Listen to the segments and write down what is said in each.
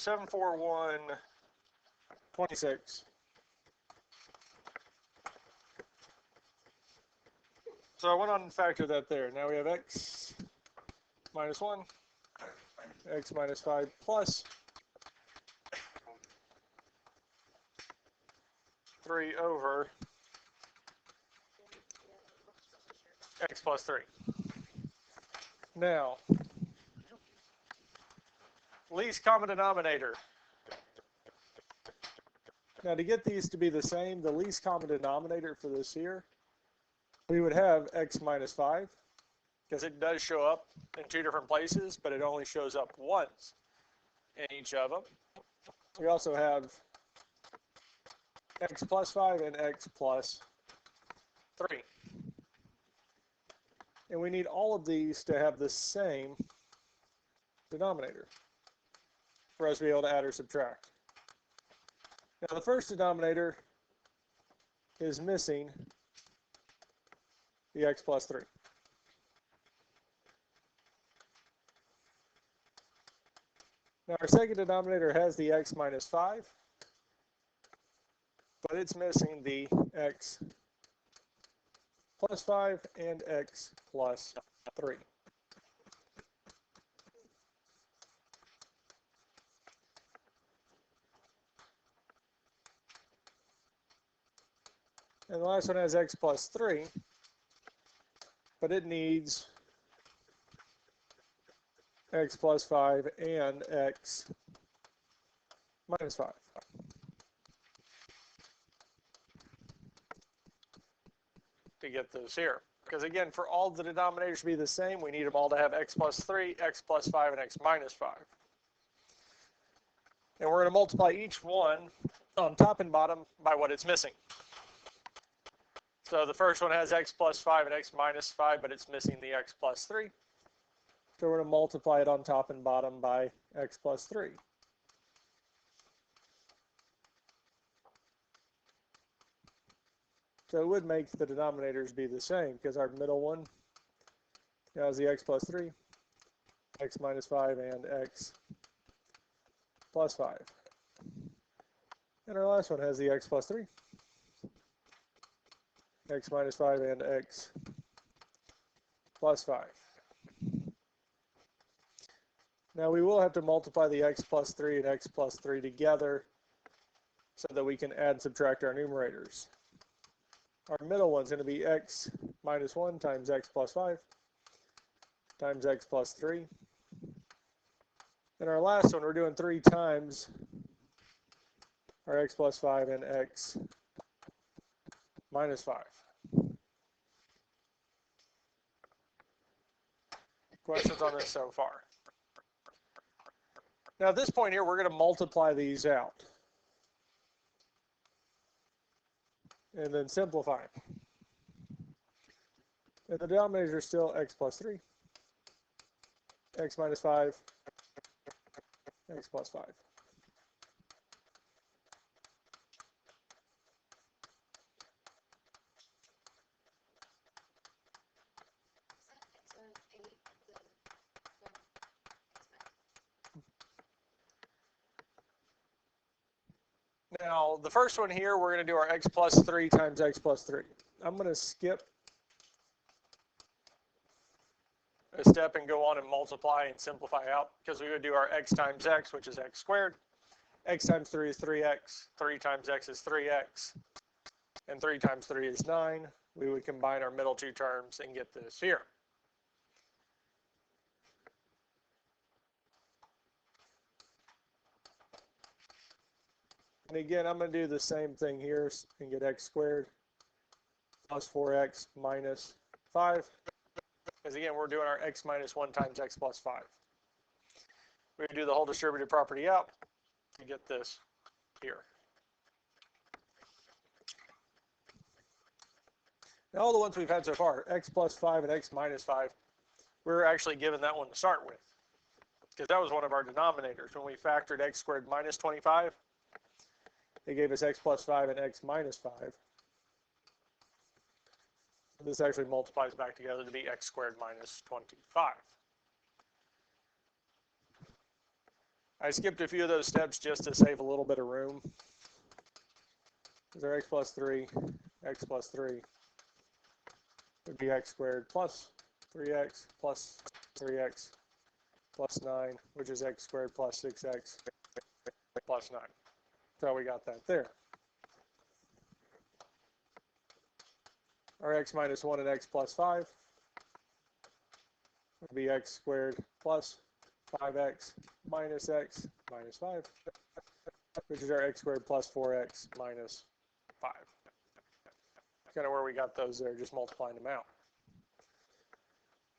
74126. So I went on and factored that there. Now we have x minus 1, x minus 5 plus 3 over x plus 3. Now, least common denominator. Now to get these to be the same, the least common denominator for this here, we would have x minus 5, because it does show up in two different places, but it only shows up once in each of them. We also have x plus 5 and x plus 3. And we need all of these to have the same denominator for us to be able to add or subtract. Now the first denominator is missing the x plus 3. Now our second denominator has the x minus 5, but it's missing the x plus 5 and x plus 3. And the last one has x plus 3, but it needs x plus 5 and x minus 5. To get those here. Because again, for all the denominators to be the same, we need them all to have x plus 3, x plus 5, and x minus 5. And we're going to multiply each one on top and bottom by what it's missing. So the first one has x plus 5 and x minus 5, but it's missing the x plus 3. So we're going to multiply it on top and bottom by x plus 3. So it would make the denominators be the same, because our middle one has the x plus 3, x minus 5, and x plus 5. And our last one has the x plus 3, x minus 5, and x plus 5. Now we will have to multiply the x plus 3 and x plus 3 together so that we can add and subtract our numerators. Our middle one's going to be x minus 1 times x plus 5 times x plus 3. And our last one, we're doing 3 times our x plus 5 and x minus 5. Questions on this so far? Now at this point here, we're going to multiply these out and then simplify. And the denominators are still x plus 3, x minus 5, x plus 5. Now, the first one here, we're going to do our x plus 3 times x plus 3. I'm going to skip a step and go on and multiply and simplify out, because we would do our x times x, which is x squared. X times 3 is 3x. 3 times x is 3x. And 3 times 3 is 9. We would combine our middle two terms and get this here. And again, I'm going to do the same thing here and get x squared plus 4x minus 5. Because again, we're doing our x minus 1 times x plus 5. We do the whole distributive property out to get this here. Now all the ones we've had so far, x plus 5 and x minus 5, we're actually given that one to start with. Because that was one of our denominators. When we factored x squared minus 25, it gave us x plus 5 and x minus 5. This actually multiplies back together to be x squared minus 25. I skipped a few of those steps just to save a little bit of room. Because our x plus 3 would be x squared plus 3x plus 3x plus 9, which is x squared plus 6x plus 9. So we got that there. Our x minus 1 and x plus 5 would be x squared plus 5x minus x minus 5, which is our x squared plus 4x minus 5. Kind of where we got those there, just multiplying them out.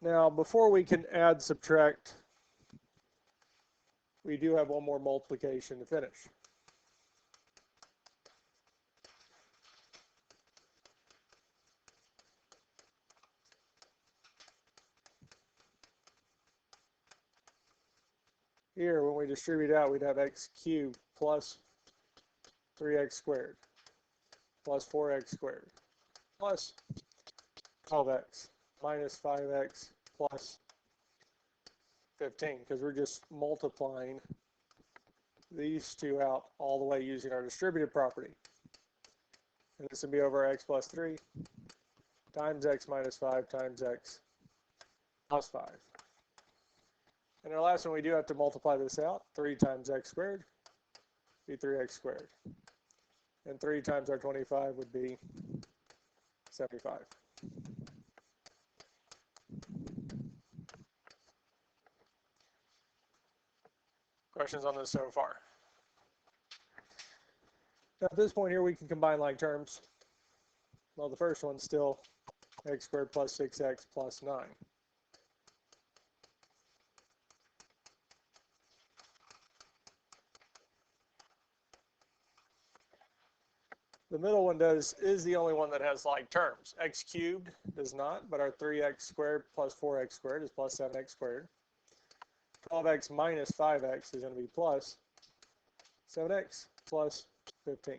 Now, before we can add, subtract, we do have one more multiplication to finish. Here, when we distribute out, we'd have x cubed plus 3x squared plus 4x squared plus 12x minus 5x plus 15, because we're just multiplying these two out all the way using our distributive property. And this would be over x plus 3 times x minus 5 times x plus 5. And our last one, we do have to multiply this out. 3 times x squared would be 3x squared. And 3 times our 25 would be 75. Questions on this so far? Now at this point here, we can combine like terms. Well, the first one's still x squared plus 6x plus 9. The middle one is the only one that has like terms. X cubed does not, but our 3x squared plus 4x squared is plus 7x squared. 12x minus 5x is going to be plus 7x plus 15.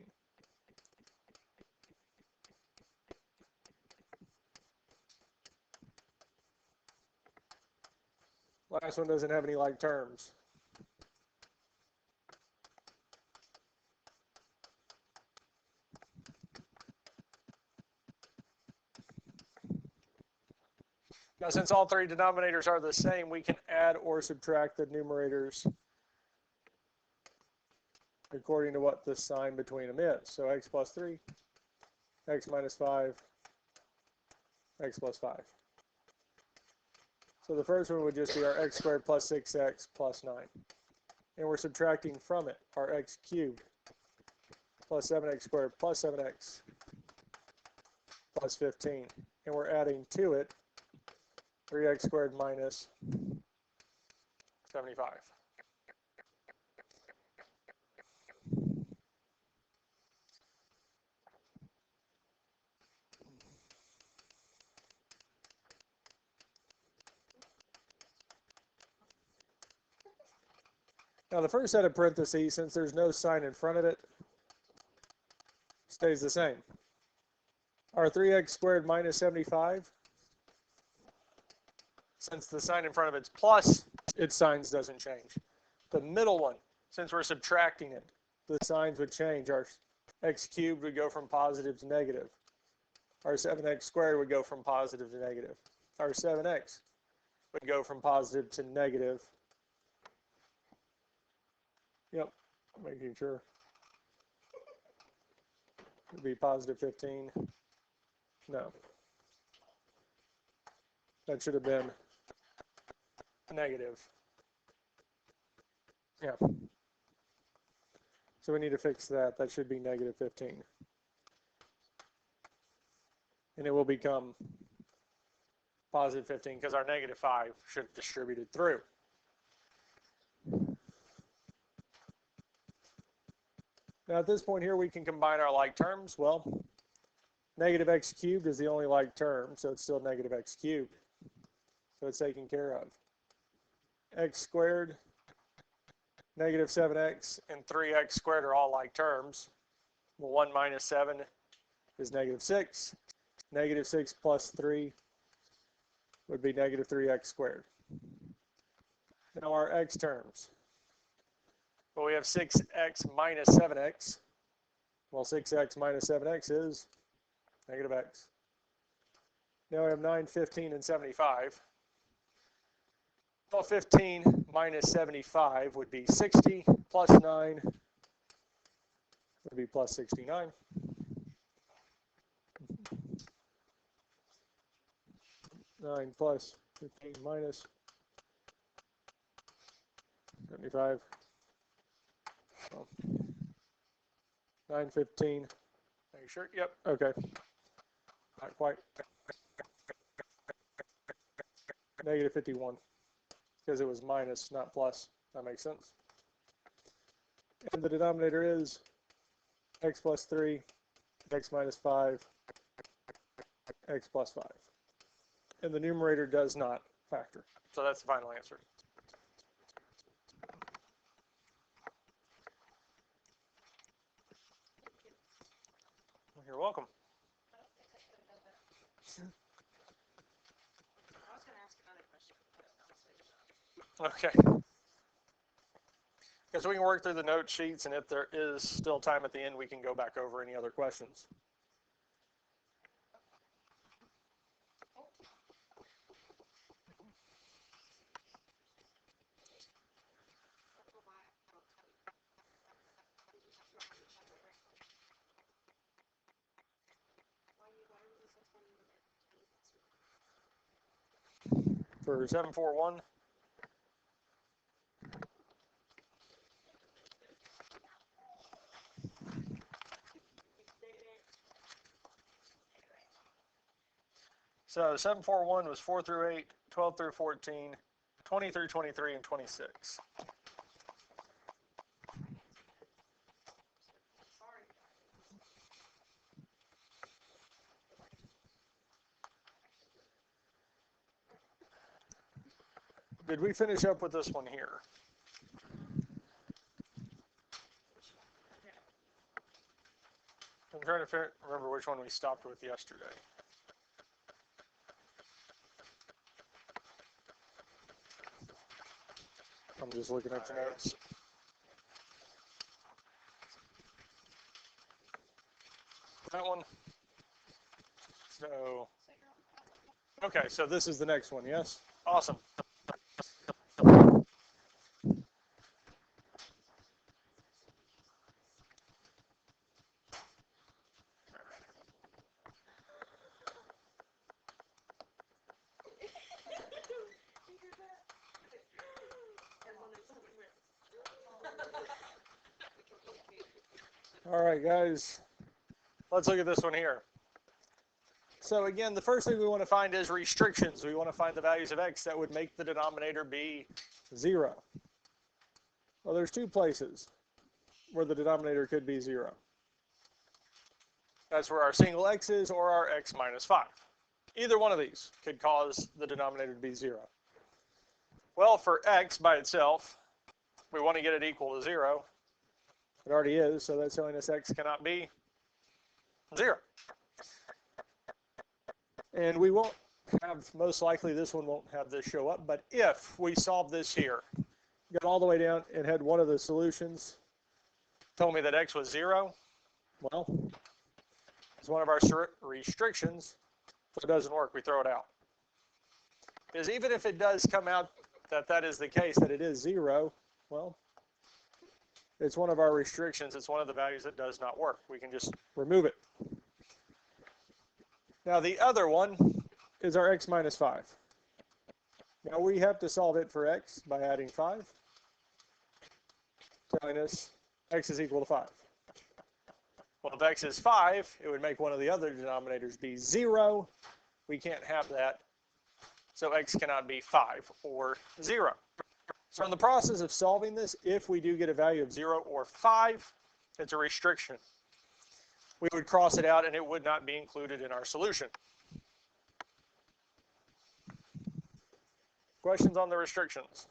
Last one doesn't have any like terms. Now, since all three denominators are the same, we can add or subtract the numerators according to what the sign between them is. So x plus 3, x minus 5, x plus 5. So the first one would just be our x squared plus 6x plus 9. And we're subtracting from it our x cubed plus 7x squared plus 7x plus 15. And we're adding to it 3x squared minus 75. Now the first set of parentheses, since there's no sign in front of it, stays the same. Our 3x squared minus 75, since the sign in front of it's plus, its signs doesn't change. The middle one, since we're subtracting it, the signs would change. Our x cubed would go from positive to negative. Our 7x squared would go from positive to negative. Our 7x would go from positive to negative. Yep, making sure. It would be positive 15. No. That should have been negative. Yeah. So we need to fix that. That should be negative 15. And it will become positive 15 because our negative 5 should have distributed through. Now at this point here, we can combine our like terms. Well, negative x cubed is the only like term, so it's still negative x cubed. So it's taken care of. X squared, negative 7x, and 3x squared are all like terms. Well, 1 minus 7 is negative 6. Negative 6 plus 3 would be negative 3x squared. Now our x terms. Well, we have 6x minus 7x. Well, 6x minus 7x is negative x. Now we have 9, 15, and 75. Well, 15 minus 75 would be 60, plus 9 would be plus 69. Nine plus 15 minus 75. Well, 9, 15. Are you sure? Yep. Okay. Not quite. Negative 51. Because it was minus, not plus. That makes sense. And the denominator is x plus 3, x minus 5, x plus 5. And the numerator does not factor. So that's the final answer. You're welcome. Okay. Because we can work through the note sheets, and if there is still time at the end, we can go back over any other questions. For 741. So 741 was 4 through 8, 12 through 14, 20 through 23, and 26. Did we finish up with this one here? I'm trying to remember which one we stopped with yesterday. I'm just looking at the notes. That one. So, okay, so this is the next one, yes? Awesome. All right, guys, let's look at this one here. So again, the first thing we want to find is restrictions. We want to find the values of x that would make the denominator be 0. Well, there's two places where the denominator could be 0. That's where our single x is or our x minus 5. Either one of these could cause the denominator to be 0. Well, for x by itself, we want to get it equal to 0. It already is, so that's telling us x cannot be 0. And we won't have, most likely this one won't have this show up, but if we solve this here, got all the way down and had one of the solutions told me that x was 0, well, it's one of our restrictions, so it doesn't work, we throw it out. Because even if it does come out that that is the case, that it is 0, well, it's one of our restrictions. It's one of the values that does not work. We can just remove it. Now the other one is our x minus 5. Now we have to solve it for x by adding 5, telling us x is equal to 5. Well, if x is 5, it would make one of the other denominators be 0. We can't have that, so x cannot be 5 or 0. So in the process of solving this, if we do get a value of 0 or 5, it's a restriction. We would cross it out and it would not be included in our solution. Questions on the restrictions?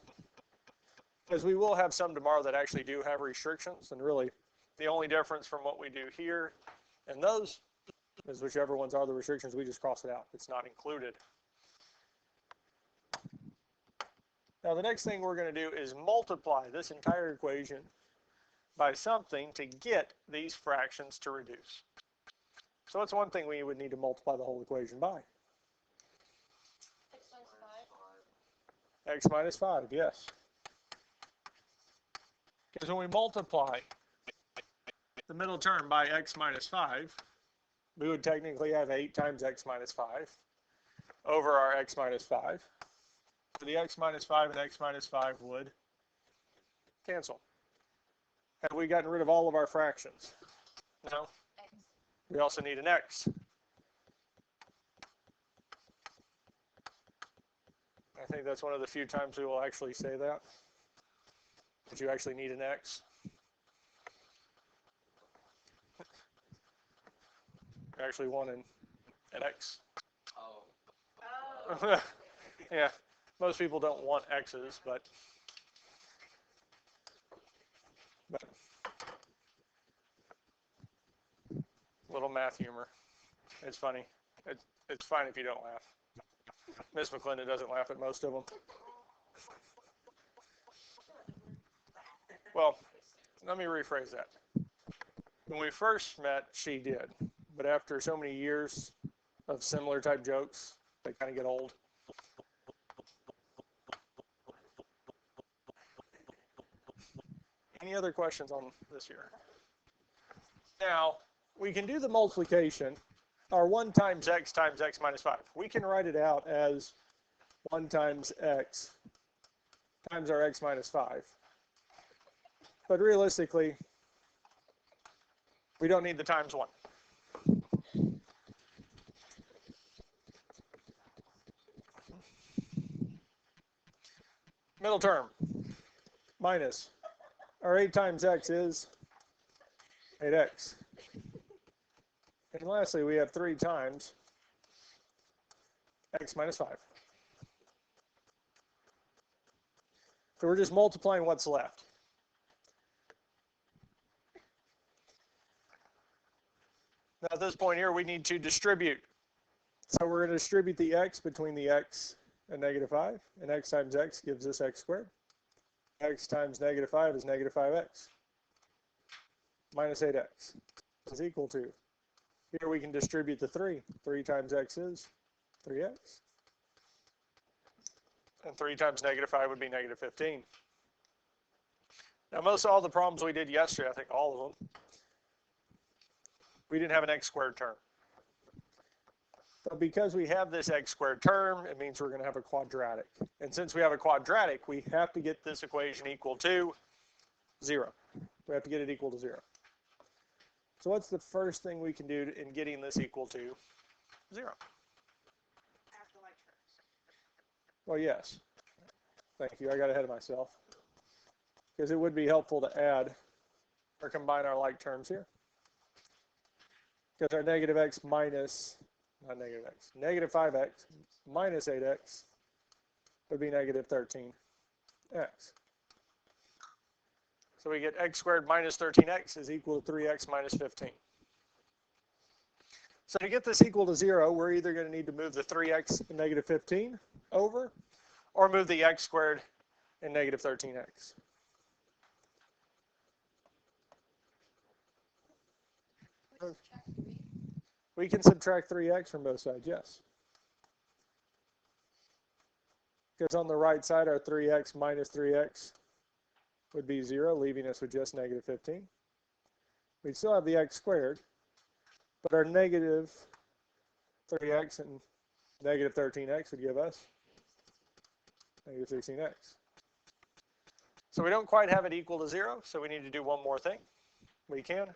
Because we will have some tomorrow that actually do have restrictions, and really the only difference from what we do here and those is whichever ones are the restrictions, we just cross it out. It's not included. Now the next thing we're going to do is multiply this entire equation by something to get these fractions to reduce. So what's one thing we would need to multiply the whole equation by? X minus 5, yes. Because when we multiply the middle term by x minus 5, we would technically have 8 times x minus 5 over our x minus 5. So the x minus 5 and x minus 5 would cancel. Have we gotten rid of all of our fractions? No. We also need an x. I think that's one of the few times we will actually say that you actually need an x. You actually want an x. Oh. Yeah, most people don't want x's, but little math humor. It's funny. It's fine if you don't laugh. Miss McClendon doesn't laugh at most of them. Well, let me rephrase that. When we first met, she did. But after so many years of similar type jokes, they kind of get old. Any other questions on this here? Now, we can do the multiplication, or 1 times x minus 5. We can write it out as 1 times x times our x minus 5. But realistically, we don't need the times 1. Middle term, minus. Our 8 times x is 8x. And lastly, we have 3 times x minus 5. So we're just multiplying what's left. Now at this point here, we need to distribute. So we're going to distribute the x between the x and negative 5. And x times x gives us x squared. X times negative 5 is negative 5x. Minus 8x is equal to. Here we can distribute the 3. 3 times x is 3x. And 3 times negative 5 would be negative 15. Now most all the problems we did yesterday, I think all of them, we didn't have an x squared term. But because we have this x squared term, it means we're going to have a quadratic. And since we have a quadratic, we have to get this equation equal to 0. We have to get it equal to 0. So what's the first thing we can do in getting this equal to 0? Well, yes. Thank you. I got ahead of myself. Because it would be helpful to add or combine our like terms here. Because our negative x minus, not negative x, negative 5x minus 8x would be negative 13x. So we get x squared minus 13x is equal to 3x minus 15. So to get this equal to 0, we're either going to need to move the 3x and negative 15 over, or move the x squared and negative 13x. We can subtract 3x from both sides, yes. Because on the right side, our 3x minus 3x would be 0, leaving us with just negative 15. We'd still have the x squared, but our negative 3x and negative 13x would give us negative 16x. So we don't quite have it equal to 0, so we need to do one more thing. We can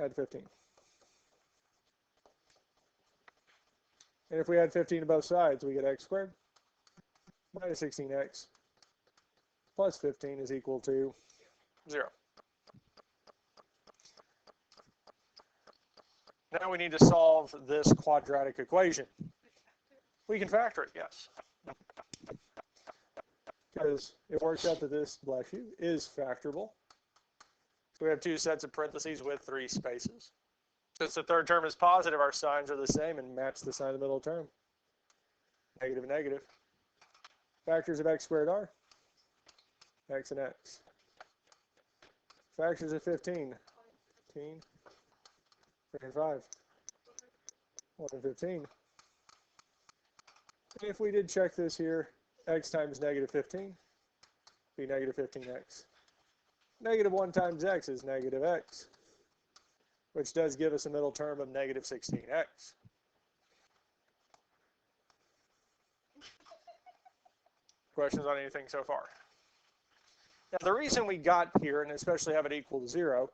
add 15. And if we add 15 to both sides, we get x squared minus 16x plus 15 is equal to 0. Now we need to solve this quadratic equation. We can factor it, yes. Because it works out that this, bless you, is factorable. So we have 2 sets of parentheses with 3 spaces. Since the third term is positive, our signs are the same and match the sign of the middle term. Negative and negative. Factors of x squared are x and x. Fractions of 15. 15. 35. 1 and 15. If we did check this here, x times negative 15 be negative 15x. Negative 1 times x is negative x, which does give us a middle term of negative 16x. Questions on anything so far? Now, the reason we got here, and especially have it equal to 0,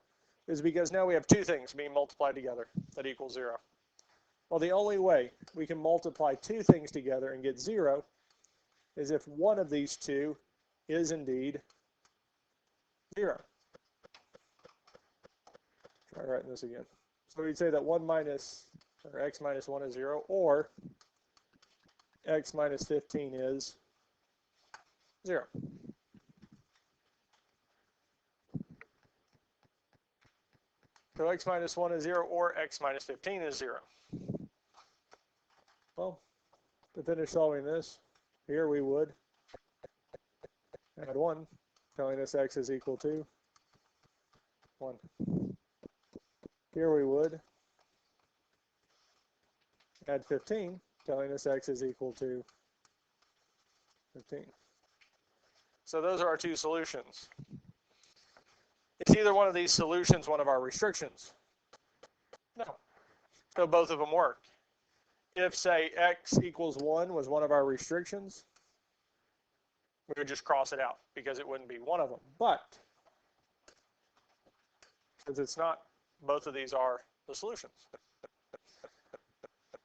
is because now we have two things being multiplied together that equal 0. Well, the only way we can multiply two things together and get 0 is if one of these two is indeed 0. Try writing this again. So we'd say that 1 minus, or x minus 1 is 0, or x minus 15 is 0. So x minus 1 is 0, or x minus 15 is 0. Well, to finish solving this, here we would add 1, telling us x is equal to 1. Here we would add 15, telling us x is equal to 15. So those are our two solutions. Is either one of these solutions one of our restrictions? No. So both of them work. If, say, x equals 1 was one of our restrictions, we would just cross it out because it wouldn't be one of them. But since it's not, both of these are the solutions.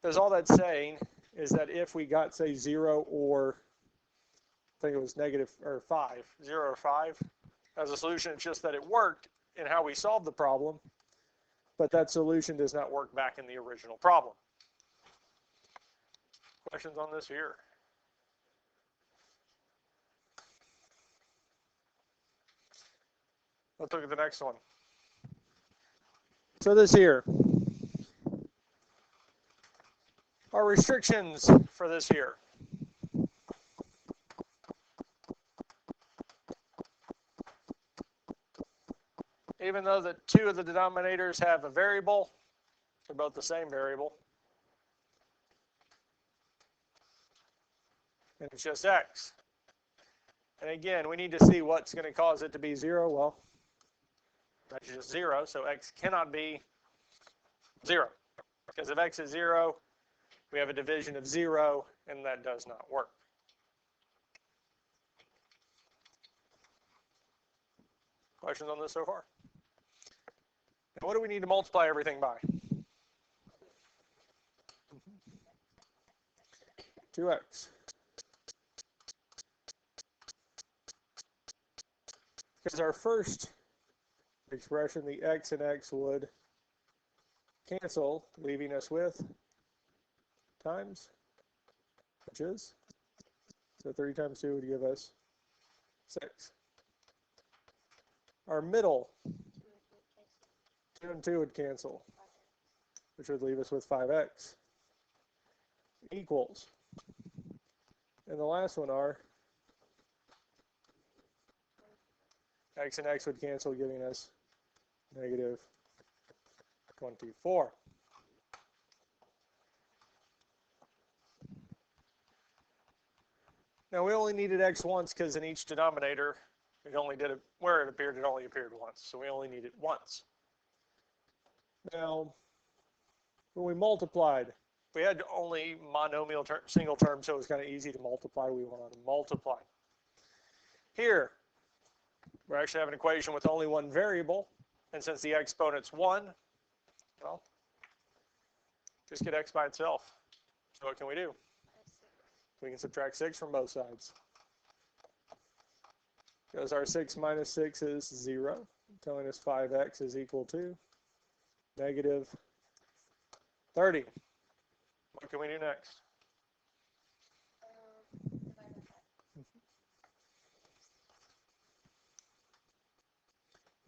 Because all that's saying is that if we got, say, 0 or, I think it was negative, or 5, 0 or 5, as a solution, it's just that it worked in how we solved the problem, but that solution does not work back in the original problem. Questions on this here? Let's look at the next one. So this here, our restrictions for this here. Even though the two of the denominators have a variable, they're both the same variable. And it's just x. And again, we need to see what's going to cause it to be 0. Well, that's just 0, so x cannot be 0. Because if x is 0, we have a division of 0, and that does not work. Questions on this so far? Now, what do we need to multiply everything by? 2x. Because our first expression, the x and x would cancel, leaving us with times, which is, so 3 times 2 would give us 6. Our middle, 2 and 2 would cancel, which would leave us with 5x, equals, and the last one are x and x would cancel, giving us negative 24. Now we only needed x once because in each denominator, it only did it where it only appeared once. So we only need it once. Now, when we multiplied, we had only monomial single terms, so it was kind of easy to multiply. We wanted to multiply. Here, we actually have an equation with only one variable, and since the exponent's 1, well, just get x by itself. So what can we do? We can subtract 6 from both sides. Because our 6 minus 6 is 0, telling us 5x is equal to negative 30. What can we do next?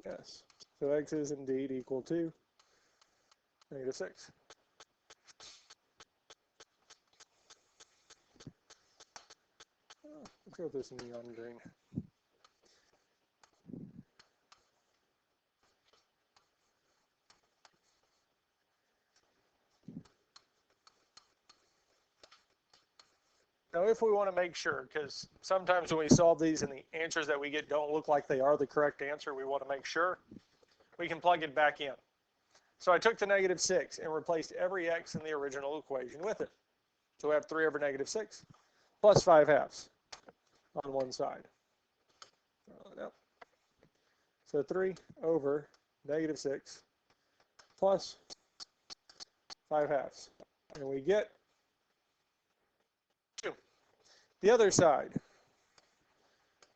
Yes, so x is indeed equal to negative 6. Let's go with this neon green. Now, if we want to make sure, because sometimes when we solve these and the answers that we get don't look like they are the correct answer, we want to make sure, we can plug it back in. So I took the -6 and replaced every x in the original equation with it. So we have 3 over -6 plus 5/2 on one side. So 3 over -6 plus 5/2. And we get 2. The other side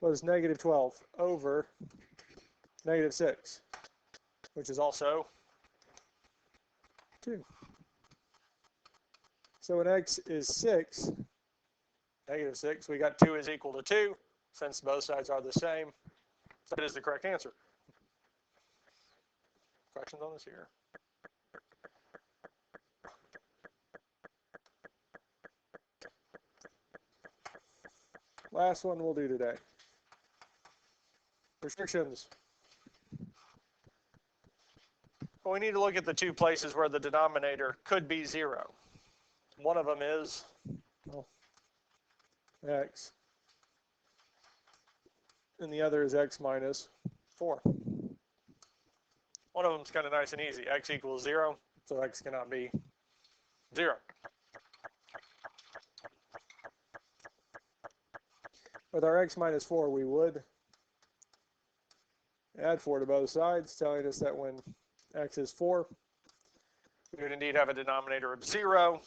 was -12 over -6, which is also 2. So when x is 6, -6, we got 2 is equal to 2. Since both sides are the same, that is the correct answer. Questions on this here? Last one we'll do today. Restrictions. Well, we need to look at the two places where the denominator could be 0. One of them is x, and the other is x minus 4. One of them is kind of nice and easy. X equals 0, so x cannot be 0. With our x minus 4, we would add 4 to both sides, telling us that when x is 4, we would indeed have a denominator of 0,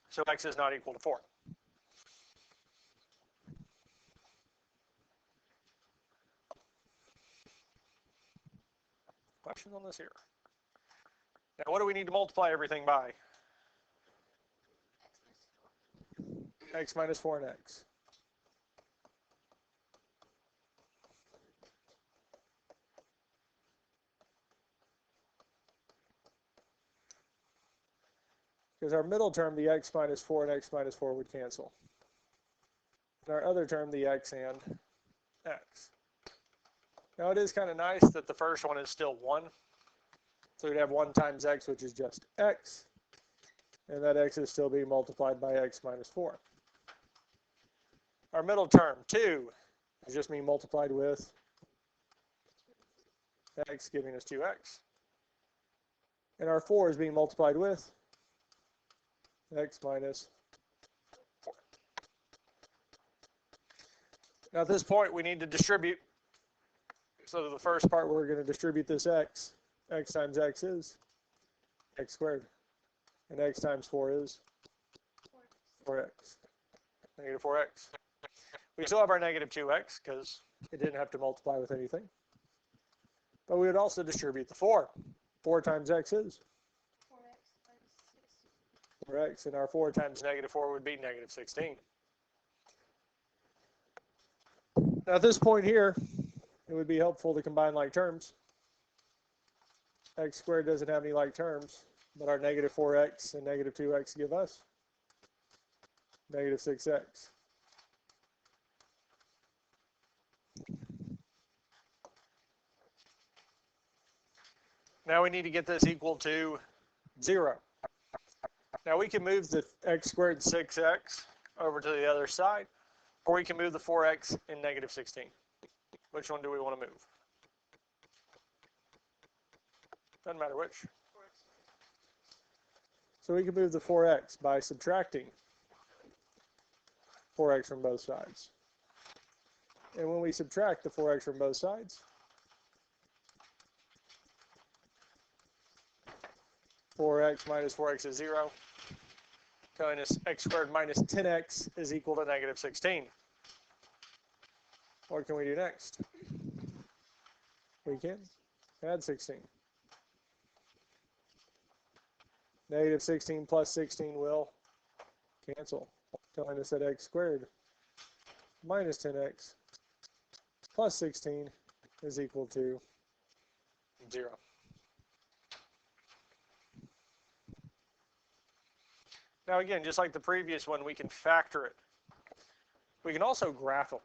so x is not equal to 4. Questions on this here? Now, what do we need to multiply everything by? X minus 4 and x. Because our middle term, the x minus 4 and x minus 4 would cancel. And our other term, the x and x. Now it is kind of nice that the first one is still 1. So we'd have 1 times x, which is just x. And that x is still being multiplied by x minus 4. Our middle term, 2, is just being multiplied with x, giving us 2x. And our 4 is being multiplied with x minus 4. Now at this point, we need to distribute. So the first part, we're going to distribute this x. X times x is x squared. And x times 4 is 4x. Negative 4x. We still have our negative 2x because it didn't have to multiply with anything. But we would also distribute the 4. 4 times x is 4x, and our 4 times negative 4 would be negative 16. Now at this point here, it would be helpful to combine like terms. X squared doesn't have any like terms, but our negative 4x and negative 2x give us negative 6x. Now we need to get this equal to 0. Now we can move the x squared 6x over to the other side, or we can move the 4x and negative 16. Which one do we want to move? Doesn't matter which. So we can move the 4x by subtracting 4x from both sides. And when we subtract the 4x from both sides, 4x minus 4x is 0, telling us x squared minus 10x is equal to negative 16. What can we do next? We can add 16. Negative 16 plus 16 will cancel, telling us that x squared minus 10x plus 16 is equal to 0. Now again, just like the previous one, we can factor it. We can also graph them.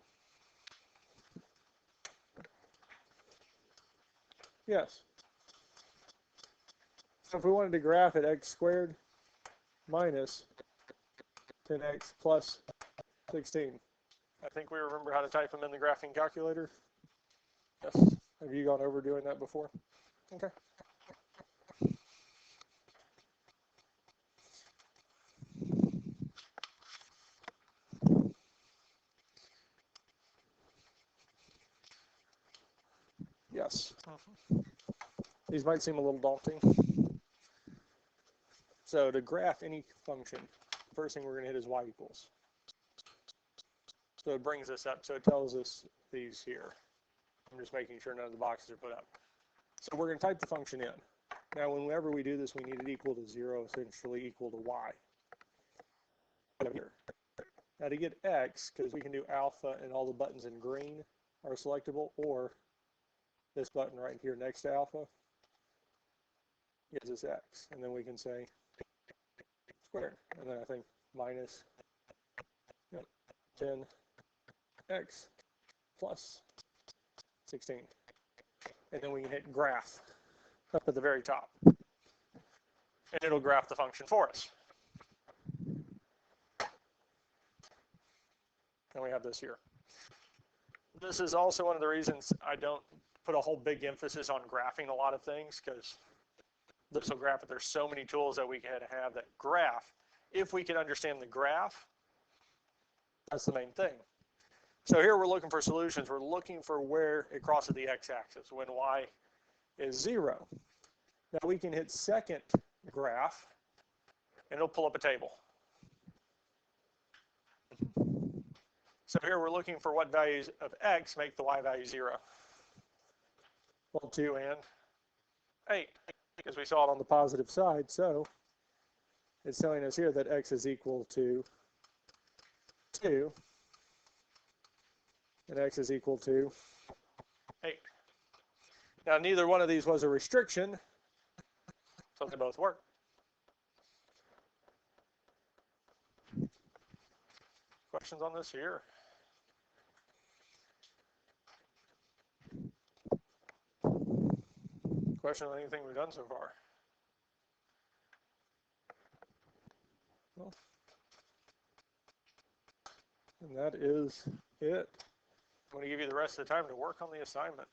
Yes. So if we wanted to graph it, x squared minus 10x plus 16. I think we remember how to type them in the graphing calculator. Yes. Have you gone over doing that before? Okay. Yes. These might seem a little daunting. So to graph any function, first thing we're going to hit is y equals. So it brings us up. So it tells us these here. I'm just making sure none of the boxes are put up. So we're going to type the function in. Now, whenever we do this, we need it equal to 0, essentially equal to y. Now, to get x, because we can do alpha and all the buttons in green are selectable, or this button right here next to alpha gives us x. And then we can say squared. And then I think minus 10x plus 16. And then we can hit graph up at the very top. And it'll graph the function for us. And we have this here. This is also one of the reasons I don't put a whole big emphasis on graphing a lot of things, because this will graph it. There's so many tools that we can have that graph. If we can understand the graph, that's the main thing. So here we're looking for solutions. We're looking for where it crosses the x-axis when y is 0. Now we can hit second graph, and it'll pull up a table. So here we're looking for what values of x make the y value 0. Well, 2 and 8, because we saw it on the positive side. So it's telling us here that x is equal to 2, and x is equal to 8. Now, neither one of these was a restriction, so they both work. Questions on this here? Question on anything we've done so far? Well, and that is it. I'm going to give you the rest of the time to work on the assignment.